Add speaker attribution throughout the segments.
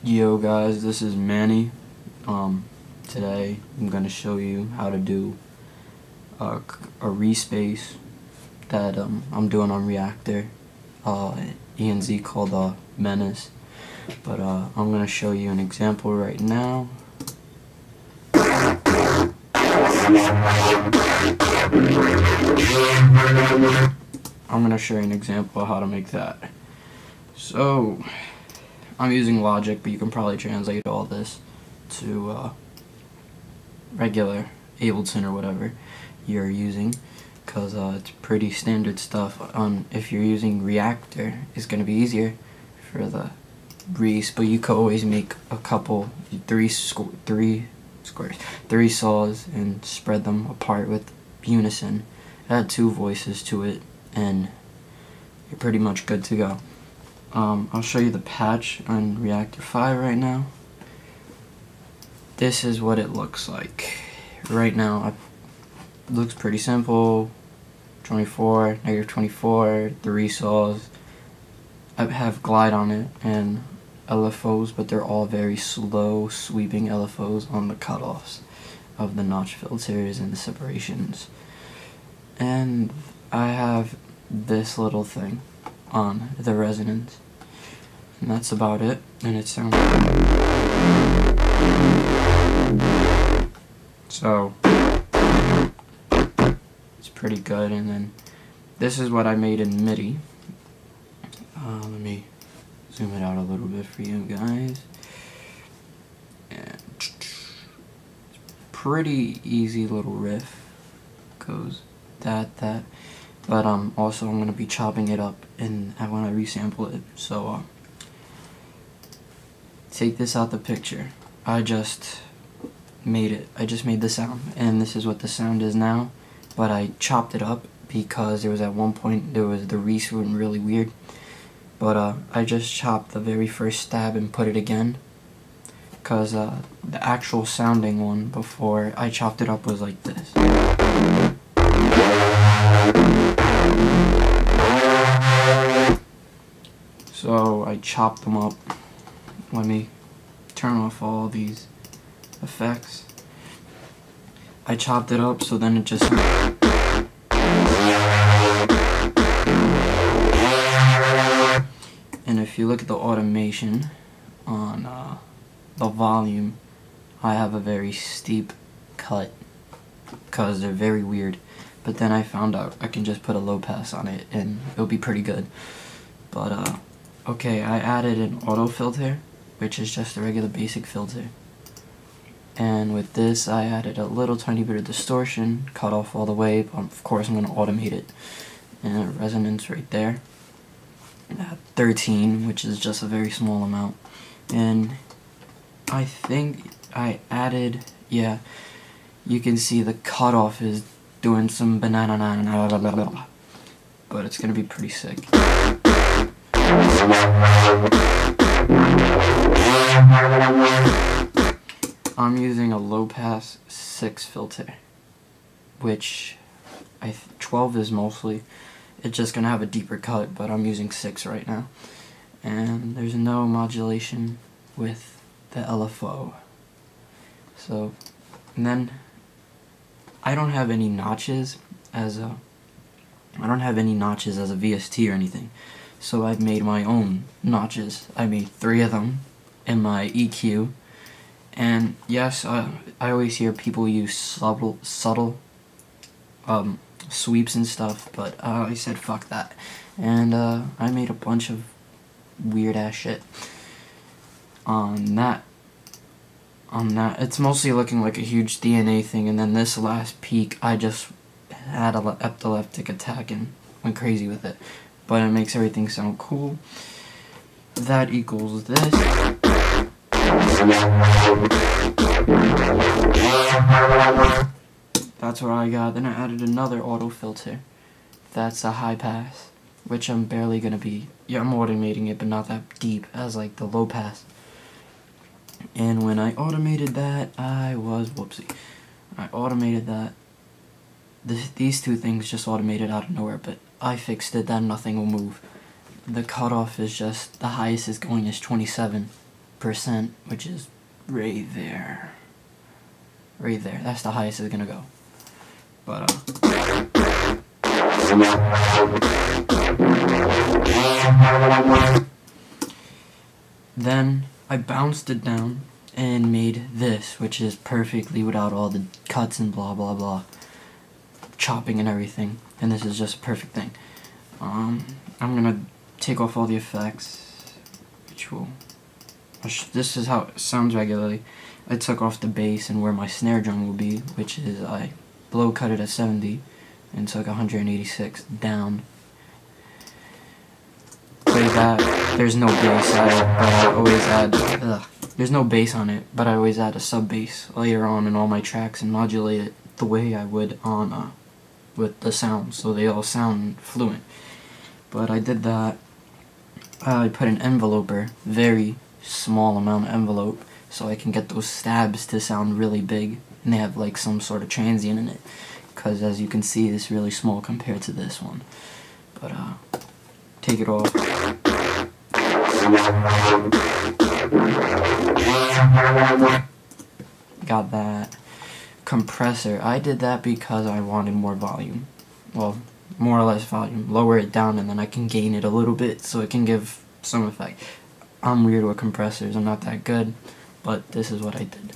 Speaker 1: Yo guys, this is Manny. Today I'm gonna show you how to do a reese bass that I'm doing on Reaktor, ENZ called Menace. But I'm gonna show you an example right now. I'm gonna show you an example of how to make that. So I'm using Logic, but you can probably translate all this to regular Ableton or whatever you're using, because it's pretty standard stuff. If you're using Reaktor, it's going to be easier for the reese, but you could always make a couple, three saws and spread them apart with unison. Add two voices to it, and you're pretty much good to go. I'll show you the patch on Reaktor 5 right now. This is what it looks like. Right now, it looks pretty simple. 24, negative 24, 3 saws. I have glide on it and LFOs, but they're all very slow, sweeping LFOs on the cutoffs of the notch filters and the separations. And I have this little thing on the resonance, and that's about it. And it sounds so it's pretty good. And then this is what I made in MIDI. Let me zoom it out a little bit for you guys. And pretty easy little riff, goes that. But also I'm gonna be chopping it up and I want to resample it. So take this out the picture. I just made it. I just made the sound, and this is what the sound is now. But I chopped it up because there was at one point the reese went really weird. But I just chopped the very first stab and put it again, because the actual sounding one before I chopped it up was like this. So I chopped them up. Let me turn off all these effects. I chopped it up so then it just... And if you look at the automation on the volume, I have a very steep cut because they're very weird. But then I found out I can just put a low pass on it and it'll be pretty good. But okay, I added an auto filter, which is just a regular basic filter. And with this, I added a little tiny bit of distortion, cut off all the way, but of course I'm going to automate it. And resonance right there. 13, which is just a very small amount. And I think I added, yeah, you can see the cutoff is doing some banana, but it's going to be pretty sick. I'm using a low pass 6 filter, which 12 is mostly. It's just gonna have a deeper cut, but I'm using 6 right now. And there's no modulation with the LFO. So, and then I don't have any notches as a VST or anything. So I've made my own notches. I made 3 of them in my EQ. And yes, I always hear people use subtle sweeps and stuff, but I said fuck that. And I made a bunch of weird ass shit on that. It's mostly looking like a huge DNA thing, and then this last peak I just had an epileptic attack and went crazy with it. But it makes everything sound cool. That equals this. That's what I got. Then I added another auto filter. That's a high pass, which I'm barely gonna be. Yeah, I'm automating it, but not that deep as like the low pass. And when I automated that, I automated that. These two things just automated out of nowhere, but I fixed it. Then nothing will move. The cutoff is just, the highest is going is 27%. 100%, which is right there. Right there. That's the highest it's gonna go. But, then I bounced it down and made this, which is perfectly without all the cuts and blah blah blah, chopping and everything. And this is just a perfect thing. I'm gonna take off all the effects, this is how it sounds regularly. I took off the bass and where my snare drum will be, which is I blow cut it at 70 and took 186 down. Play that. There's no bass at it, but I always add. There's no bass on it, but I always add a sub bass later on in all my tracks and modulate it the way I would on with the sound, so they all sound fluent. But I did that. I put an enveloper, very small amount of envelope, so I can get those stabs to sound really big, and they have like some sort of transient in it, because as you can see it's really small compared to this one. But take it off. Got that. Compressor, I did that because I wanted more volume. Well, more or less volume. Lower it down and then I can gain it a little bit so it can give some effect. I'm weird with compressors, I'm not that good, but this is what I did.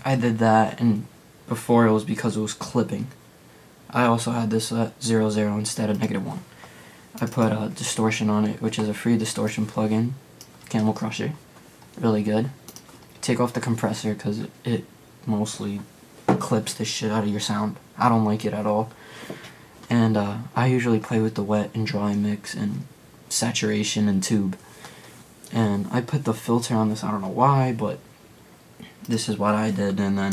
Speaker 1: I did that, and before it was because it was clipping. I also had this at 0, instead of -1. I put a distortion on it, which is a free distortion plugin, Camel Crusher, really good. Take off the compressor because it mostly clips the shit out of your sound. I don't like it at all. And I usually play with the wet and dry mix and saturation and tube. And I put the filter on this, I don't know why, but this is what I did, and then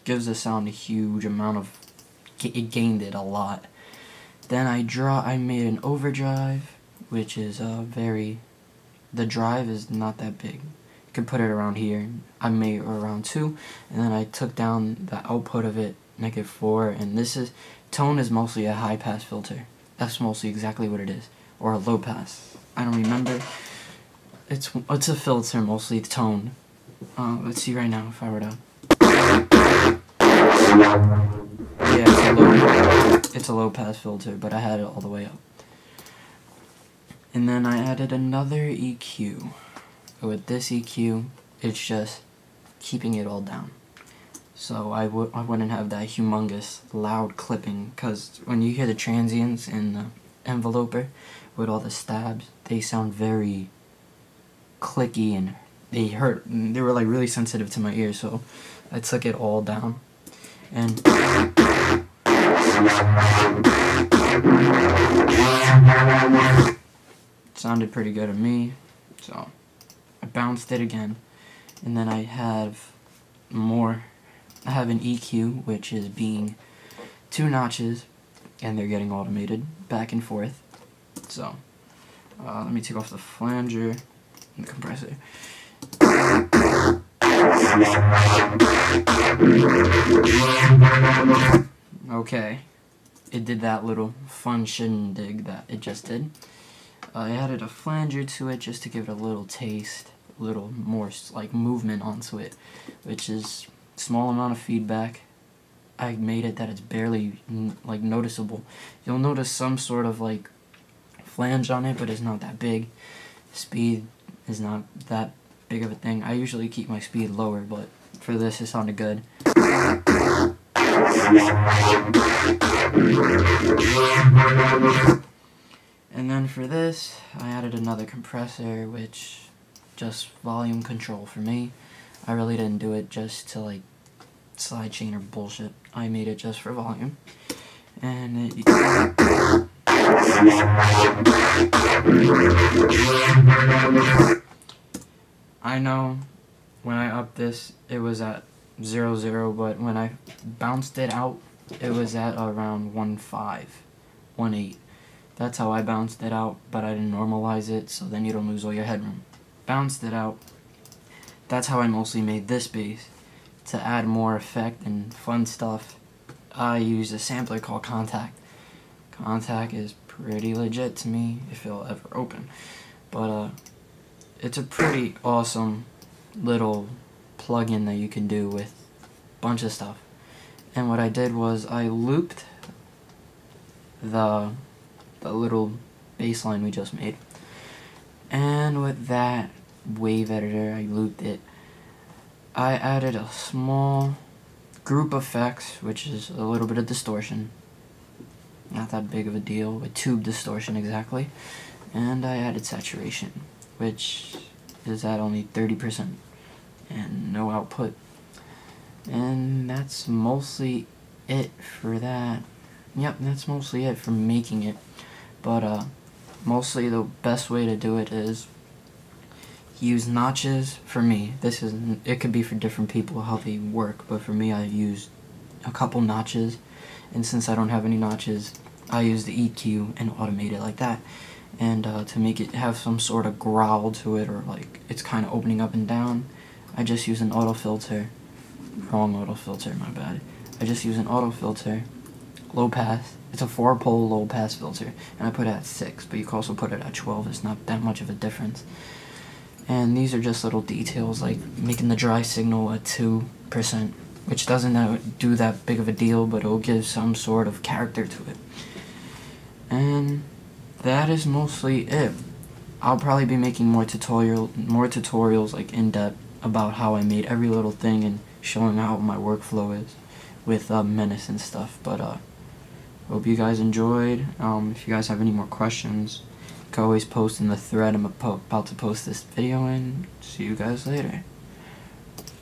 Speaker 1: gives the sound a huge amount of, it gained it a lot. Then I made an overdrive, which is the drive is not that big. You can put it around here. I made it around 2, and then I took down the output of it, -4, and tone is mostly a high pass filter. That's mostly exactly what it is. Or a low pass. I don't remember. It's a filter, mostly tone. Let's see right now if I were to. Yeah, it's a low pass filter, but I had it all the way up. And then I added another EQ. With this EQ, it's just keeping it all down. So I wouldn't have that humongous loud clipping, because when you hear the transients in the enveloper with all the stabs, they sound very clicky and they were like really sensitive to my ears, so I took it all down. And it sounded pretty good to me, so I bounced it again. And then I have an EQ, which is being 2 notches, and they're getting automated back and forth. So let me take off the flanger and the compressor. Okay, it did that little fun shindig that it just did. I added a flanger to it just to give it a little taste, a little more like movement onto it, which is small amount of feedback. I made it that it's barely like noticeable. You'll notice some sort of like flange on it, but it's not that big. Speed is not that big of a thing. I usually keep my speed lower, but for this it sounded good. And then for this, I added another compressor, which just volume control for me. I really didn't do it just to like sidechain or bullshit. I made it just for volume. And I know when I upped this, it was at 0, but when I bounced it out, it was at around 1.5, 1.8. That's how I bounced it out, but I didn't normalize it, so then you don't lose all your headroom. Bounced it out. That's how I mostly made this bass. to add more effect and fun stuff, I use a sampler called Contact. Contact is pretty legit to me if it'll ever open. But it's a pretty awesome little plugin that you can do with a bunch of stuff. And what I did was I looped the little bass line we just made. And with that wave editor, I looped it. I added a small group effects, which is a little bit of distortion. Not that big of a deal, with tube distortion exactly. And I added saturation, which is at only 30% and no output. And that's mostly it for that. Yep, that's mostly it for making it. But mostly the best way to do it is use notches. For me, it could be for different people how they work, but for me I used a couple notches, and since I don't have any notches, I use the EQ and automate it like that. And to make it have some sort of growl to it, or like it's kind of opening up and down, I just use an auto filter. Wrong auto filter, my bad. I just use an auto filter, low pass. It's a 4-pole low pass filter, and I put it at 6, but you can also put it at 12. It's not that much of a difference. And these are just little details, like making the dry signal at 2%, which doesn't do that big of a deal, but it'll give some sort of character to it. And that is mostly it. I'll probably be making more tutorials like in depth about how I made every little thing and showing how my workflow is with Menace and stuff. But hope you guys enjoyed. If you guys have any more questions, you can always post in the thread I'm about to post this video in. See you guys later.